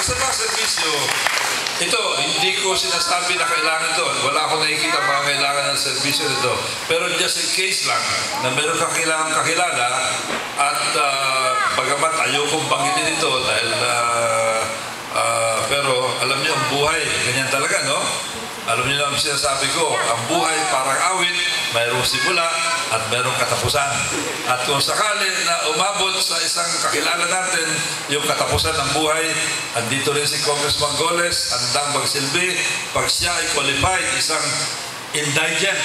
isa pang serbisyo, ito, hindi ko sinasabi na kailangan ito. Wala akong nakikita mga kailangan ng serbisyo nito. Pero just in case lang na meron kang kailangan kakilala at bagamat ayokong banggitin ito dahil pero alam niyo ang buhay, ganyan talaga, no? Alam niyo lang sinasabi ko, ang buhay parang awit, mayroong simula at mayroong katapusan. At kung sakali na umabot sa isang kakilala natin yung katapusan ng buhay, andito rin si Congressman Goles, handang magsilbi pag siya ay qualified, isang indigent,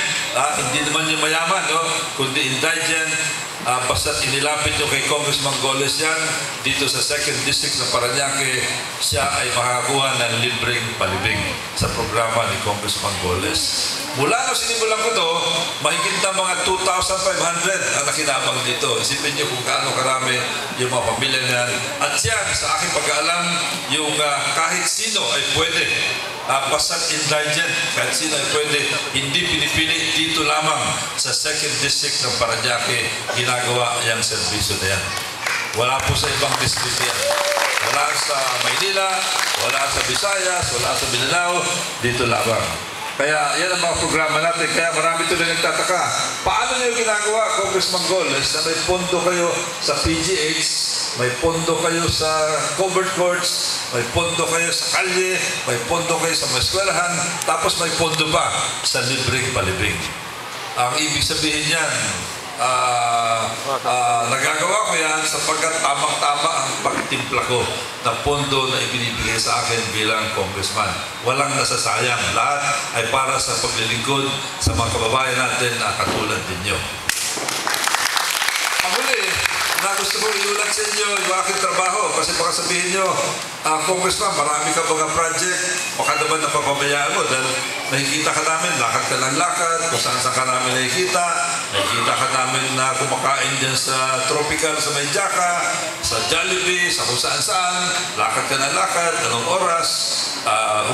hindi naman yung mayaman, no? Kundi indigent. Basta't inilapit nyo kay Congressman Goles yan, dito sa 2nd District ng Parañaque, siya ay makakakuha ng libreng palibing sa programa ni Congressman Goles. Mula nung sinimulan ko to, mahigit na mga 2,500 ang nakinabang dito. Isipin nyo kung gaano karami yung mga pamilya niyan. At yan, sa aking pag-aalam, yung kahit sino ay pwede. Basta't indigent, kahit sino ay pwede, hindi pinipili dito lamang sa 2nd District ng Parañaque ginagawa yung serbisyo na yan. Wala po sa ibang district yan. Wala sa Maynila, wala sa Visayas, wala sa Mindanao, dito lamang. Kaya yan ang mga programa natin. Kaya marami ito na nagtataka. Paano niyo ginagawa, Congressman Goles, na may pondo kayo sa PGH, may pondo kayo sa covered courts, may pondo kayo sa kalye, may pondo kayo sa eskwelahan, tapos may pondo pa sa libreng palibing. Ang ibig sabihin yan, nagagawa ko yan sapagkat tamang-tama ang pagtimpla ko ng pondo na ibinibigay sa akin bilang congressman. Walang nasasayang. Lahat ay para sa paglilingkod sa mga kababayan natin na katulad ninyo. Ang huli, na gusto ko iulat sa inyo yung aking trabaho kasi baka sabihin nyo, Congressman, marami ka mga project, baka naman napapabayaan mo dahil nakikita ka namin, lakad ka ng lakad, kung saan ka namin nakikita ka namin na kumakain dyan sa tropical, sa Maynjaka, sa Jollibee, sa kung saan-saan, lakad ka ng lakad, anong oras,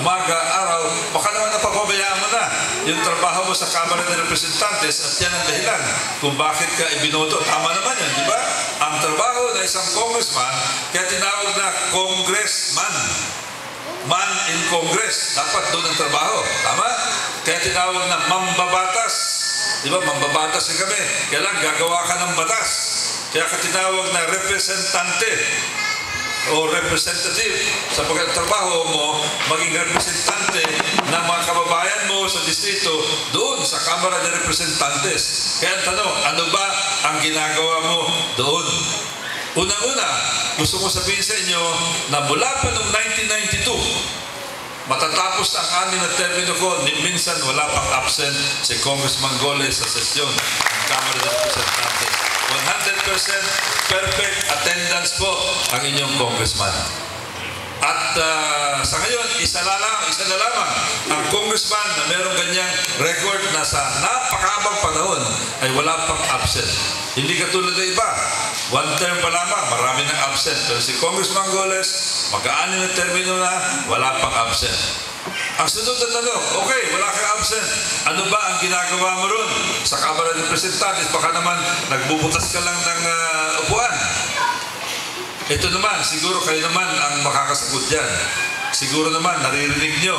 umaga, araw, baka naman napapabayaan mo na yung trabaho mo sa Kamara ng Representantes at yan ang dahilan kung bakit ka ibinoto. Tama naman yan, di ba? Ang trabaho ng isang congressman, kaya tinawag na congressman. Man in Congress, dapat doon ang trabaho. Tama? Kaya tinawag na mambabatas. Di ba? Mambabatas din kami. Kailan gagawa ka ng batas. Kaya ka tinawag na representante o representative sa pagtatrabaho mo, maging representante ng mga kababayan mo sa distrito doon sa Kamara ng Representantes. Kaya tanong, ano ba ang ginagawa mo doon? Unang-una, gusto ko sabihin sa inyo na mula pa noong 1992, matatapos ang 6 na termino ko, minsan wala pang absent si Congressman Goles sa sesyon ng Kamara ng Representantes. 100% perfect attendance po ang inyong congressman. At sa ngayon, isa na lamang ang congressman na mayroong ganyang record na sa napakahabang panahon ay wala pang absent. Hindi katulad ng iba. 1 term pa lamang, marami ng absent. Pero si Congressman Goles, mag-6 na termino na, wala pang absent. Ang sunod na tanong, okay, wala kang absent. Ano ba ang ginagawa mo ron sa Kamara ng Representantes? Baka naman nagbubutas ka lang ng upuan. Ito naman, siguro kayo naman ang makakasagot dyan. Siguro naman, naririnig nyo.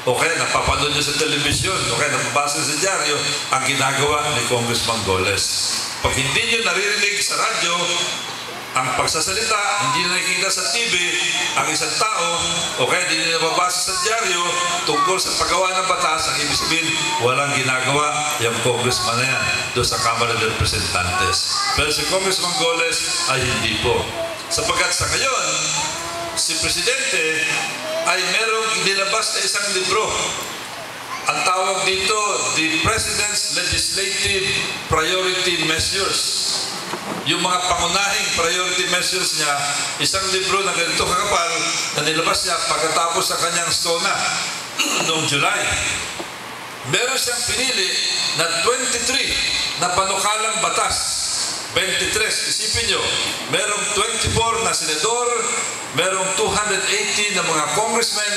O kaya napapanood nyo sa telebisyon. O kaya napabasa sa dyaryo ang ginagawa ni Congressman Goles. Pag hindi nyo naririnig sa radyo, ang pagsasalita, hindi nyo nakikita sa TV, ang isang tao, o kaya hindi nyo nababasa sa dyaryo tungkol sa paggawa ng batas, ang ibig sabihin, walang ginagawa yung congressman na yan doon sa Kamara ng Representantes. Pero si Congressman Goles ay hindi po. Sapagkat sa ngayon, si Presidente ay merong inilabas na isang libro. Ang tawag dito, The President's Legislative Priority Measures. Yung mga pangunahing priority measures niya, isang libro na ganito kakapal na nilabas niya pagkatapos sa kanyang SONA noong July. Meron siyang pinili na 23 na panukalang batas. 23, isipin nyo, merong 24 na senador, merong 280 na mga congressmen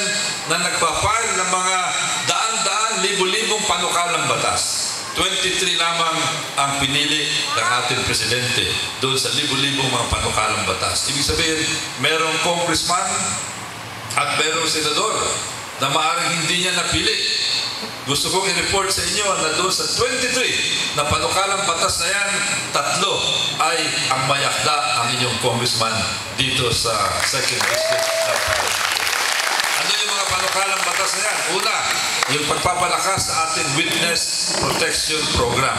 na nagpa-file ng mga daan-daan, libu-libong panukalang batas. 23 lamang ang pinili ng ating presidente doon sa libu-libong mga panukalang batas. Ibig sabihin, merong congressman, At merong senador na maaaring hindi niya napili. Gusto kong i-report sa inyo na doon sa 23 na panukalang batas na yan, 3 ay ang mayakda ang inyong congressman dito sa 2nd District. Ano yung mga panukalang batas na yan? Una, yung pagpapalakas sa ating Witness Protection Program.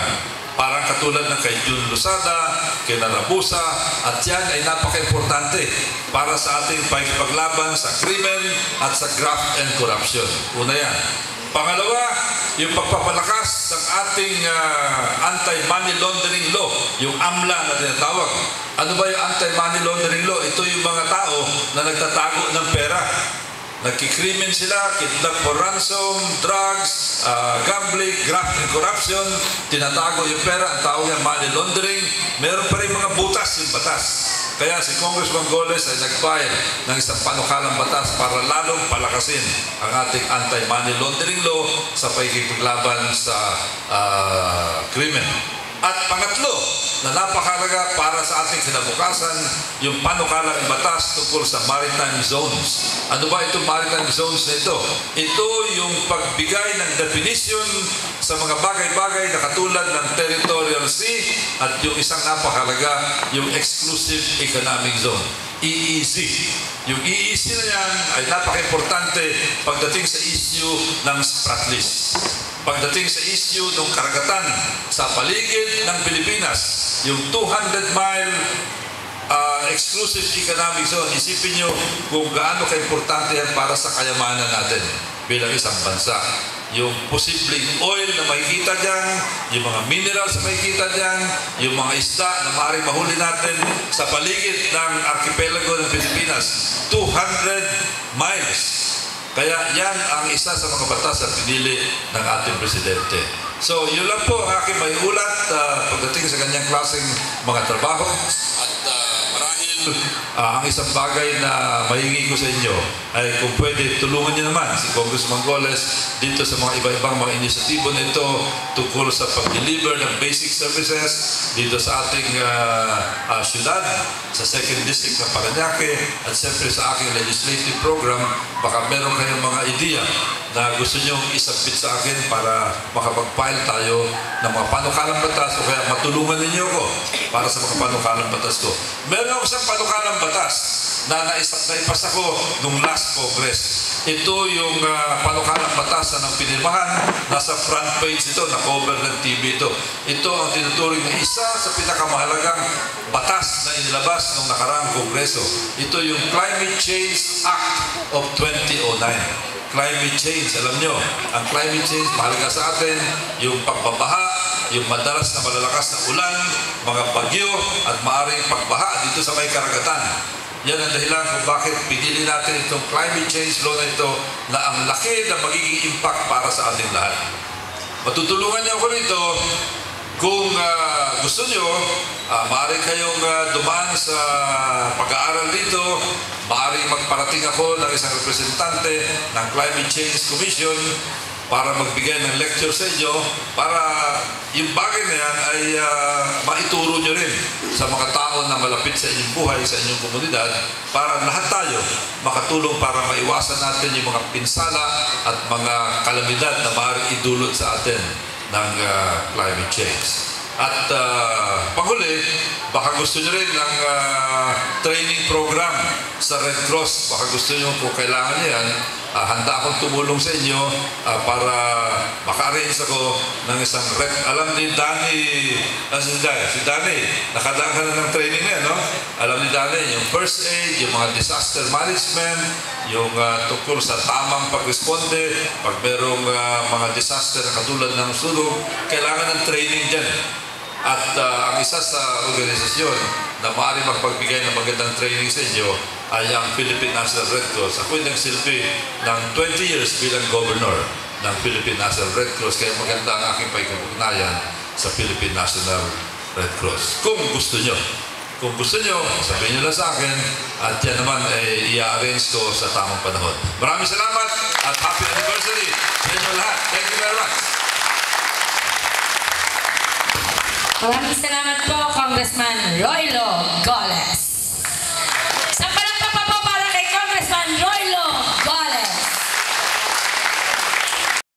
Parang katulad ng kay Jun Losada, kay Narabusa, at yan ay napaka-importante para sa ating paglaban sa krimen at sa graft and corruption. Una yan. Pangalawa, yung pagpapalakas ng ating anti-money laundering law, yung AMLA na tinatawag. Ano ba yung anti-money laundering law? Ito yung mga tao na nagtatago ng pera. Nagkikrimen sila, kidnap for ransom, drugs, gambling, graft and corruption, tinatago yung pera, ang tawag yan money laundering. Meron pa rin mga butas yung batas. Kaya si Congressman Goles ay nag-file ng isang panukalang batas para lalong palakasin ang ating anti-money laundering law sa pagkikipaglaban sa krimen. At pangatlo, na napakahalaga para sa ating kinabukasan, yung panukalang batas tungkol sa maritime zones. Ano ba itong maritime zones na ito? Ito yung pagbigay ng definition sa mga bagay-bagay na katulad ng territorial sea at yung isang napakahalaga, yung exclusive economic zone, EEZ. Yung EEZ na yan ay napaka-importante pagdating sa issue ng Spratlys. Pagdating sa issue ng karagatan sa paligid ng Pilipinas, yung 200-mile exclusive economic zone, isipin nyo kung gaano ka-importante yan para sa kayamanan natin bilang isang bansa. Yung posibleng oil na makikita dyan, yung mga minerals na makikita dyan, yung mga isda na maaaring mahuli natin sa paligid ng archipelago ng Pilipinas, 200 miles. Kaya yan ang isa sa mga batas na pinili ng ating Presidente. So, yun lang po ang aking may ulat pagdating sa ganyang klaseng mga trabaho. At marahil ang isang bagay na mahingi ko sa inyo ay kung pwede tulungan niyo naman si Congressman Goles dito sa mga iba-ibang mga inisyatibo nito tungkol sa pag-deliver ng basic services dito sa ating syudad, sa 2nd District ng Parañaque, at siyempre sa aking legislative program. Baka meron kayong mga ideya na gusto nyo isabit sa akin para makapag-file tayo ng mga panukalang batas o kaya matulungan ninyo ako para sa mga panukalang batas ko. Meron ako isang panukalang batas na naipasa ko nung last Congress. Ito yung panukalang batas na pinirmahan. Nasa front page ito, na-cover ng TV ito. Ito ang tinuturing na isa sa pinakamahalagang batas na inilabas ng nakaraang Kongreso. Ito yung Climate Change Act of 2009. Climate change, alam nyo, ang climate change mahalaga sa atin, yung pagbabaha, yung madalas na malalakas na ulan, mga bagyo, at maaaring pagbaha dito sa may karagatan. Yan ang dahilan kung bakit pinili natin itong climate change law na ito na ang laki na magiging impact para sa ating lahat. Matutulungan niyo ako rito kung gusto nyo, maaari kayong dumaan sa pag-aaral dito, maaari magparating ako ng isang representante ng Climate Change Commission para magbigay ng lecture sa inyo para yung bagay na yan ay maituro nyo rin sa mga tao na malapit sa inyong buhay, sa inyong komunidad, para lahat tayo makatulong para maiwasan natin yung mga pinsala at mga kalamidad na maaari idulot sa atin ng climate change. At panghuli, baka gusto nyo rin ng training program sa Red Cross. Baka gusto nyo kung kailangan nyo yan, handa akong tumulong sa inyo para maka-arrange ako ng isang rep. Alam ni Danny, si Danny, nakadaan ka na ng training na yan, no? Alam ni Danny, yung first aid, yung mga disaster management, yung tungkol sa tamang pag-responde, pag merong mga disaster na katulad ng sunog, kailangan ng training dyan. At ang isa sa organisasyon na maaari magpagbigay ng magandang training sa inyo ay ang Philippine National Red Cross. Ako'y nagsilbi ng 20 years bilang governor ng Philippine National Red Cross, kaya maganda ang aking pagkakugnayan sa Philippine National Red Cross. Kung gusto nyo. Kung gusto nyo, sabihin nyo lang sa akin at yan naman ay i-arrange ko sa tamang panahon. Maraming salamat at happy anniversary sa inyo lahat. Thank you very much. Maraming salamat po, Congressman Roylo Goles.